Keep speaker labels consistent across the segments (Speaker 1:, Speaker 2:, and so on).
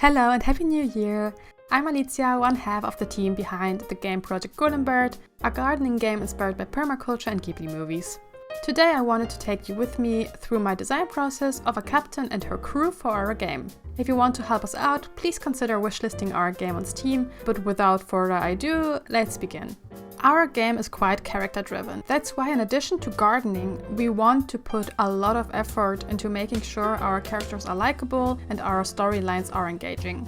Speaker 1: Hello and Happy New Year! I'm Alicia, one half of the team behind the game project GOLEMBERT, a gardening game inspired by permaculture and Ghibli movies. Today I wanted to take you with me through my design process of a captain and her crew for our game. If you want to help us out, please consider wishlisting our game on Steam, but without further ado, let's begin. Our game is quite character-driven. That's why in addition to gardening, we want to put a lot of effort into making sure our characters are likable and our storylines are engaging.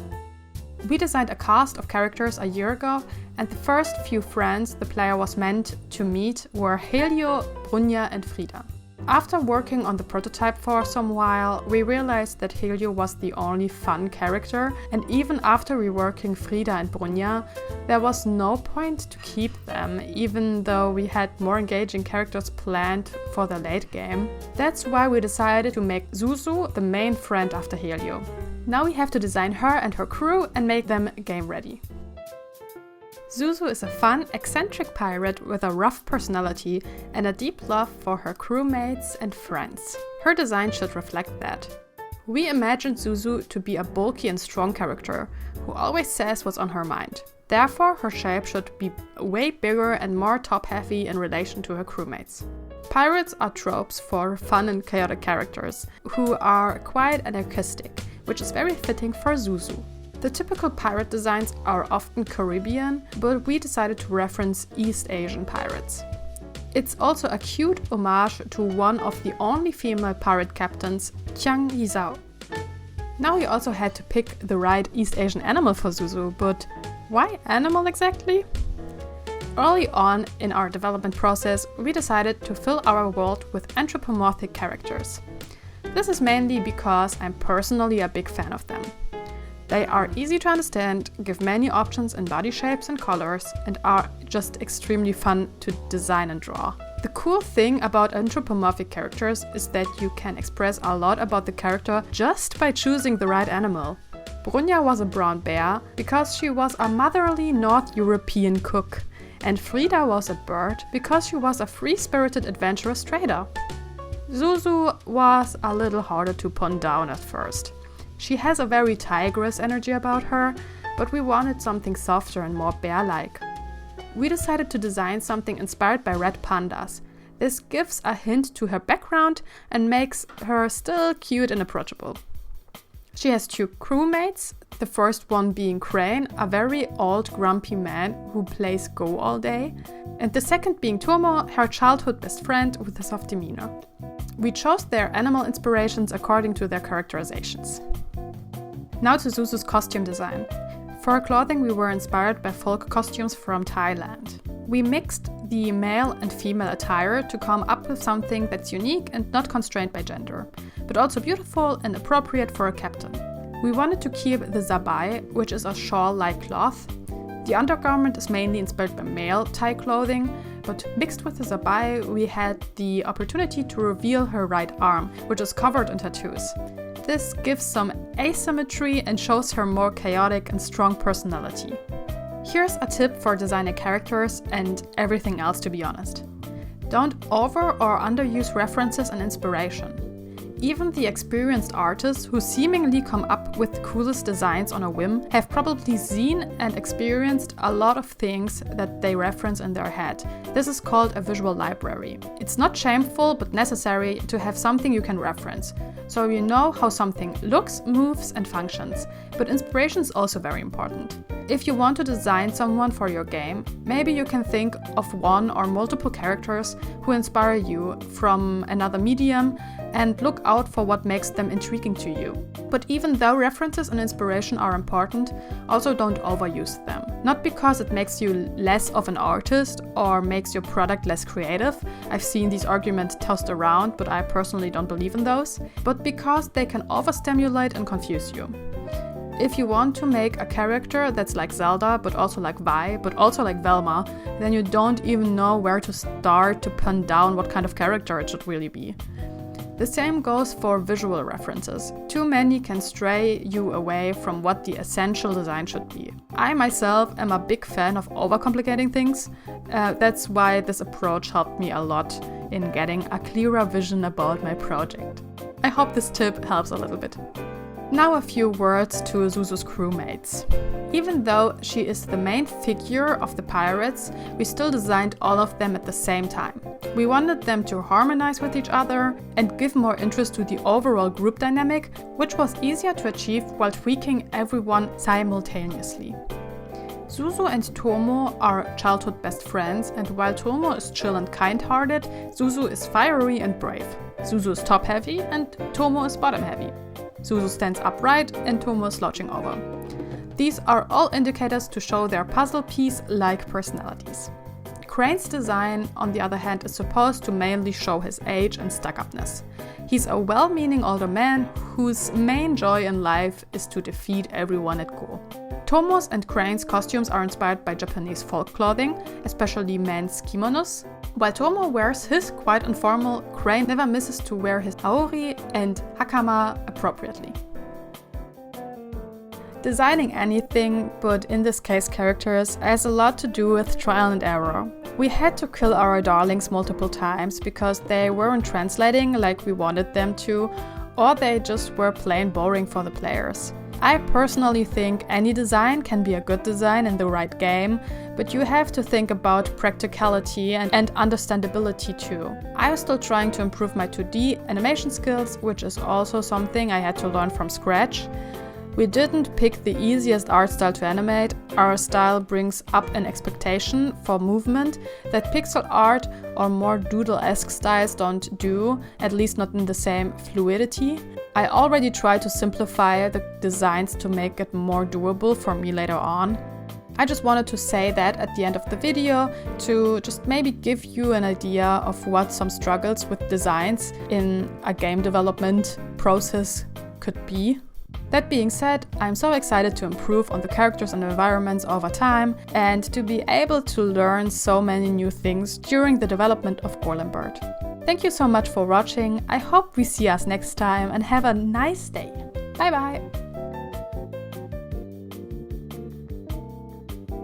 Speaker 1: We designed a cast of characters a year ago, and the first few friends the player was meant to meet were Helio, Brunja and Frida. After working on the prototype for some while, we realized that Helio was the only fun character, and even after reworking Frida and Brunja, there was no point to keep them, even though we had more engaging characters planned for the late game. That's why we decided to make Susu the main friend after Helio. Now we have to design her and her crew and make them game ready. Susu is a fun, eccentric pirate with a rough personality and a deep love for her crewmates and friends. Her design should reflect that. We imagined Susu to be a bulky and strong character, who always says what's on her mind. Therefore, her shape should be way bigger and more top-heavy in relation to her crewmates. Pirates are tropes for fun and chaotic characters, who are quiet and artistic, which is very fitting for Susu. The typical pirate designs are often Caribbean, but we decided to reference East Asian pirates. It's also a cute homage to one of the only female pirate captains, Chiang Yizhao. Now we also had to pick the right East Asian animal for Susu, but why animal exactly? Early on in our development process, we decided to fill our world with anthropomorphic characters. This is mainly because I'm personally a big fan of them. They are easy to understand, give many options in body shapes and colors, and are just extremely fun to design and draw. The cool thing about anthropomorphic characters is that you can express a lot about the character just by choosing the right animal. Brunja was a brown bear because she was a motherly North European cook, and Frida was a bird because she was a free-spirited adventurous trader. Susu was a little harder to pin down at first. She has a very tigress energy about her, but we wanted something softer and more bear-like. We decided to design something inspired by red pandas. This gives a hint to her background and makes her still cute and approachable. She has two crewmates, the first one being Crane, a very old grumpy man who plays Go all day, and the second being Tomo, her childhood best friend with a soft demeanor. We chose their animal inspirations according to their characterizations. Now to Susu's costume design. For her clothing we were inspired by folk costumes from Thailand. We mixed the male and female attire to come up with something that's unique and not constrained by gender, but also beautiful and appropriate for a captain. We wanted to keep the zabai, which is a shawl-like cloth. The undergarment is mainly inspired by male Thai clothing, but mixed with the zabai we had the opportunity to reveal her right arm, which is covered in tattoos. This gives some asymmetry and shows her more chaotic and strong personality. Here's a tip for designing characters and everything else, to be honest. Don't over or underuse references and inspiration. Even the experienced artists who seemingly come up with the coolest designs on a whim have probably seen and experienced a lot of things that they reference in their head. This is called a visual library. It's not shameful but necessary to have something you can reference, so you know how something looks, moves and functions. But inspiration is also very important. If you want to design someone for your game, maybe you can think of one or multiple characters who inspire you from another medium and look out for what makes them intriguing to you. But even though references and inspiration are important, also don't overuse them. Not because it makes you less of an artist or makes your product less creative. I've seen these arguments tossed around, but I personally don't believe in those. But because they can overstimulate and confuse you. If you want to make a character that's like Zelda, but also like Vi, but also like Velma, then you don't even know where to start to pin down what kind of character it should really be. The same goes for visual references. Too many can stray you away from what the essential design should be. I myself am a big fan of overcomplicating things. That's why this approach helped me a lot in getting a clearer vision about my project. I hope this tip helps a little bit. Now a few words to Susus Crewmates. Even though she is the main figure of the pirates, we still designed all of them at the same time. We wanted them to harmonize with each other and give more interest to the overall group dynamic, which was easier to achieve while tweaking everyone simultaneously. Susu and Tomo are childhood best friends, and while Tomo is chill and kind-hearted, Susu is fiery and brave. Susu is top-heavy and Tomo is bottom-heavy. Susu stands upright and Tomo is slouching over. These are all indicators to show their puzzle piece-like personalities. Crane's design, on the other hand, is supposed to mainly show his age and stuck-upness. He's a well-meaning older man whose main joy in life is to defeat everyone at Go. Tomo's and Crane's costumes are inspired by Japanese folk clothing, especially men's kimonos. While Tomo wears his quite informal, Crane never misses to wear his aori and hakama appropriately. Designing anything, but in this case characters, has a lot to do with trial and error. We had to kill our darlings multiple times because they weren't translating like we wanted them to, or they just were plain boring for the players. I personally think any design can be a good design in the right game, but you have to think about practicality and understandability too. I was still trying to improve my 2D animation skills, which is also something I had to learn from scratch. We didn't pick the easiest art style to animate. Our style brings up an expectation for movement that pixel art or more doodle-esque styles don't do, at least not in the same fluidity. I already tried to simplify the designs to make it more doable for me later on. I just wanted to say that at the end of the video to just maybe give you an idea of what some struggles with designs in a game development process could be. That being said, I'm so excited to improve on the characters and environments over time and to be able to learn so many new things during the development of GOLEMBERT. Thank you so much for watching. I hope we see us next time and have a nice day. Bye bye!